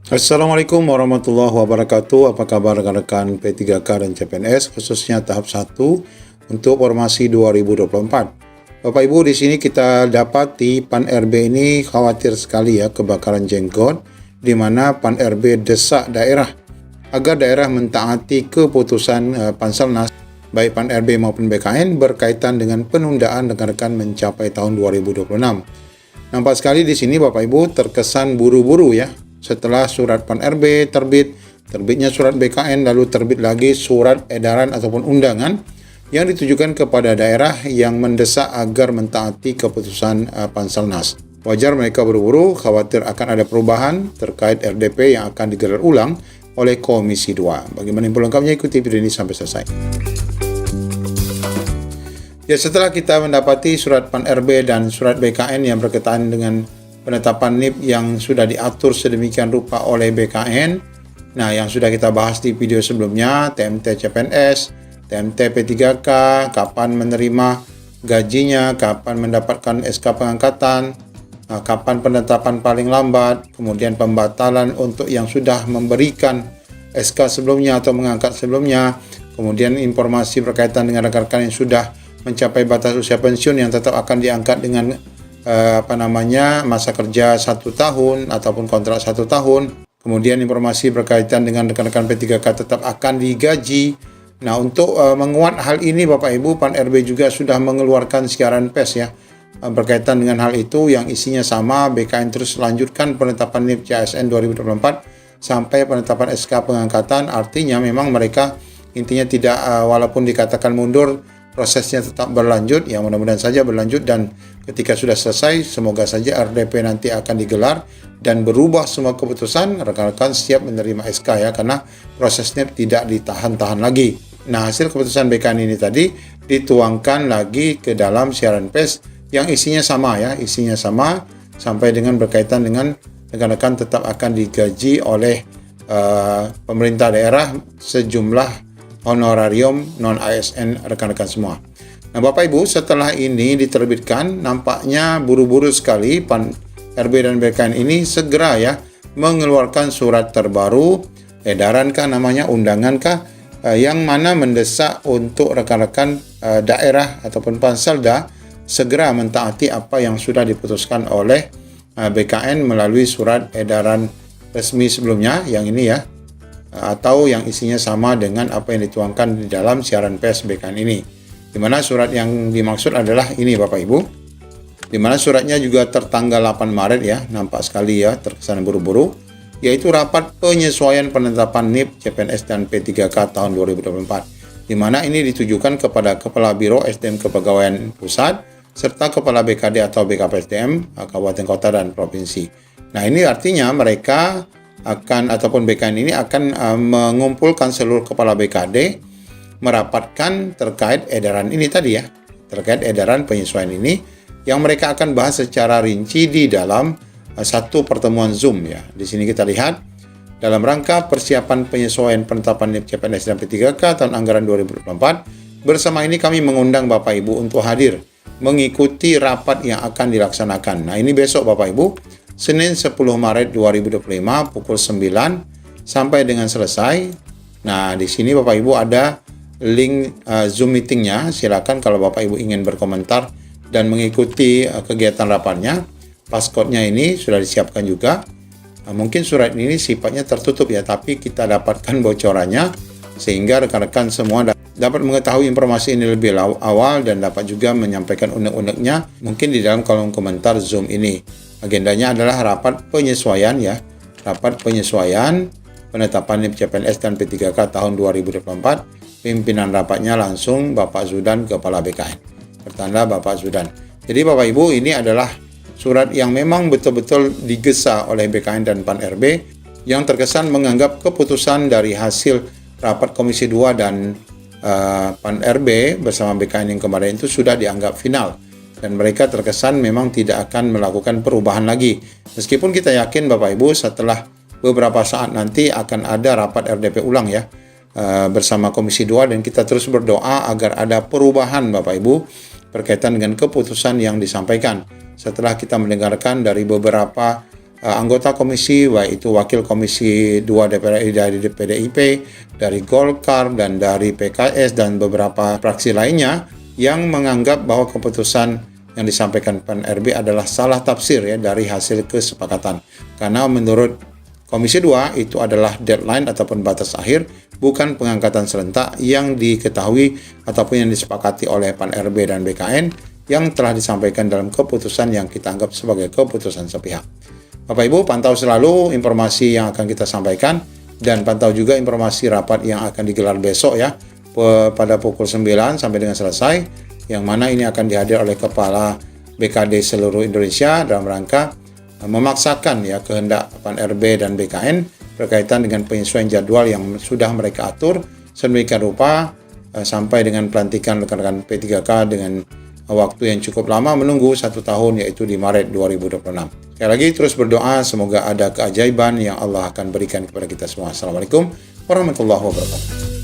Assalamualaikum warahmatullahi wabarakatuh. Apa kabar rekan-rekan P3K dan CPNS, khususnya tahap 1 untuk formasi 2024. Bapak Ibu, di sini kita dapati PAN RB ini khawatir sekali ya kebakaran jenggot, di mana PAN RB desak daerah agar daerah mentaati keputusan Panselnas baik PAN RB maupun BKN berkaitan dengan penundaan rekan-rekan mencapai tahun 2026. Nampak sekali di sini Bapak Ibu terkesan buru-buru ya. Setelah surat PAN RB terbitnya surat BKN, lalu terbit lagi surat edaran ataupun undangan yang ditujukan kepada daerah yang mendesak agar mentaati keputusan Panselnas. Wajar mereka buru-buru, khawatir akan ada perubahan terkait RDP yang akan digelar ulang oleh Komisi 2. Bagaimana info lengkapnya, ikuti video ini sampai selesai. Ya, setelah kita mendapati surat PAN RB dan surat BKN yang berkaitan dengan penetapan NIP yang sudah diatur sedemikian rupa oleh BKN. Nah, yang sudah kita bahas di video sebelumnya, TMT CPNS, TMT P3K, kapan menerima gajinya, kapan mendapatkan SK pengangkatan, kapan penetapan paling lambat, kemudian pembatalan untuk yang sudah memberikan SK sebelumnya atau mengangkat sebelumnya, kemudian informasi berkaitan dengan rekan-rekan yang sudah mencapai batas usia pensiun yang tetap akan diangkat dengan masa kerja 1 tahun ataupun kontrak 1 tahun. Kemudian informasi berkaitan dengan rekan-rekan P3K tetap akan digaji. Nah, untuk menguat hal ini Bapak Ibu, PAN RB juga sudah mengeluarkan siaran pers ya berkaitan dengan hal itu yang isinya sama. BKN terus lanjutkan penetapan NIP CASN 2024 sampai penetapan SK pengangkatan. Artinya memang mereka intinya tidak walaupun dikatakan mundur, prosesnya tetap berlanjut, ya mudah-mudahan saja berlanjut, dan ketika sudah selesai semoga saja RDP nanti akan digelar dan berubah semua keputusan, rekan-rekan siap menerima SK ya, karena prosesnya tidak ditahan-tahan lagi. Nah, hasil keputusan BKN ini tadi dituangkan lagi ke dalam siaran pers yang isinya sama ya, isinya sama sampai dengan berkaitan dengan rekan-rekan tetap akan digaji oleh pemerintah daerah sejumlah honorarium non-ASN rekan-rekan semua. Nah, Bapak Ibu, setelah ini diterbitkan, nampaknya buru-buru sekali PAN RB dan BKN ini segera ya mengeluarkan surat terbaru, edaran kah namanya, undangan kah, yang mana mendesak untuk rekan-rekan daerah ataupun Panselda segera mentaati apa yang sudah diputuskan oleh BKN melalui surat edaran resmi sebelumnya, yang ini ya, atau yang isinya sama dengan apa yang dituangkan di dalam siaran pers BKN ini. Di mana surat yang dimaksud adalah ini Bapak Ibu. Di mana suratnya juga tertanggal 8 Maret ya, nampak sekali ya terkesan buru-buru, yaitu rapat penyesuaian penetapan NIP CPNS dan P3K tahun 2024. Di mana ini ditujukan kepada Kepala Biro SDM Kepegawaian Pusat serta Kepala BKD atau BKPSDM Kabupaten Kota dan Provinsi. Nah, ini artinya mereka akan ataupun BKN ini akan mengumpulkan seluruh kepala BKD merapatkan terkait edaran ini tadi ya, terkait edaran penyesuaian ini yang mereka akan bahas secara rinci di dalam satu pertemuan Zoom ya. Di sini kita lihat dalam rangka persiapan penyesuaian penetapan NIP CPNS dan P3K tahun anggaran 2024. Bersama ini kami mengundang Bapak Ibu untuk hadir mengikuti rapat yang akan dilaksanakan. Nah, ini besok Bapak Ibu, Senin 10 Maret 2025 pukul 9 sampai dengan selesai. Nah, di sini Bapak Ibu ada link Zoom meetingnya. Silakan kalau Bapak Ibu ingin berkomentar dan mengikuti kegiatan rapatnya. Passcode-nya ini sudah disiapkan juga. Mungkin surat ini sifatnya tertutup ya, tapi kita dapatkan bocorannya sehingga rekan-rekan semua dapat mengetahui informasi ini lebih awal dan dapat juga menyampaikan unek-uneknya mungkin di dalam kolom komentar Zoom ini. Agendanya adalah rapat penyesuaian ya, rapat penyesuaian penetapan NIP CPNS dan P3K tahun 2024. Pimpinan rapatnya langsung Bapak Zudan, Kepala BKN. Bertanda Bapak Zudan. Jadi Bapak Ibu, ini adalah surat yang memang betul-betul digesa oleh BKN dan PAN RB yang terkesan menganggap keputusan dari hasil rapat Komisi 2 dan PAN RB bersama BKN yang kemarin itu sudah dianggap final. Dan mereka terkesan memang tidak akan melakukan perubahan lagi. Meskipun kita yakin Bapak Ibu setelah beberapa saat nanti akan ada rapat RDP ulang ya bersama Komisi 2, dan kita terus berdoa agar ada perubahan Bapak Ibu berkaitan dengan keputusan yang disampaikan. Setelah kita mendengarkan dari beberapa anggota komisi, baik itu wakil komisi 2 DPR RI dari PDIP, dari Golkar, dan dari PKS, dan beberapa fraksi lainnya yang menganggap bahwa keputusan yang disampaikan PAN-RB adalah salah tafsir ya dari hasil kesepakatan. Karena menurut Komisi 2 itu adalah deadline ataupun batas akhir, bukan pengangkatan serentak yang diketahui ataupun yang disepakati oleh PAN-RB dan BKN yang telah disampaikan dalam keputusan yang kita anggap sebagai keputusan sepihak. Bapak Ibu, pantau selalu informasi yang akan kita sampaikan dan pantau juga informasi rapat yang akan digelar besok ya pada pukul 9 sampai dengan selesai, yang mana ini akan dihadir oleh Kepala BKD seluruh Indonesia dalam rangka memaksakan ya kehendak PAN-RB dan BKN berkaitan dengan penyesuaian jadwal yang sudah mereka atur sedemikian rupa sampai dengan pelantikan rekan-rekan P3K dengan waktu yang cukup lama menunggu 1 tahun, yaitu di Maret 2026. Sekali lagi terus berdoa semoga ada keajaiban yang Allah akan berikan kepada kita semua. Assalamualaikum warahmatullahi wabarakatuh.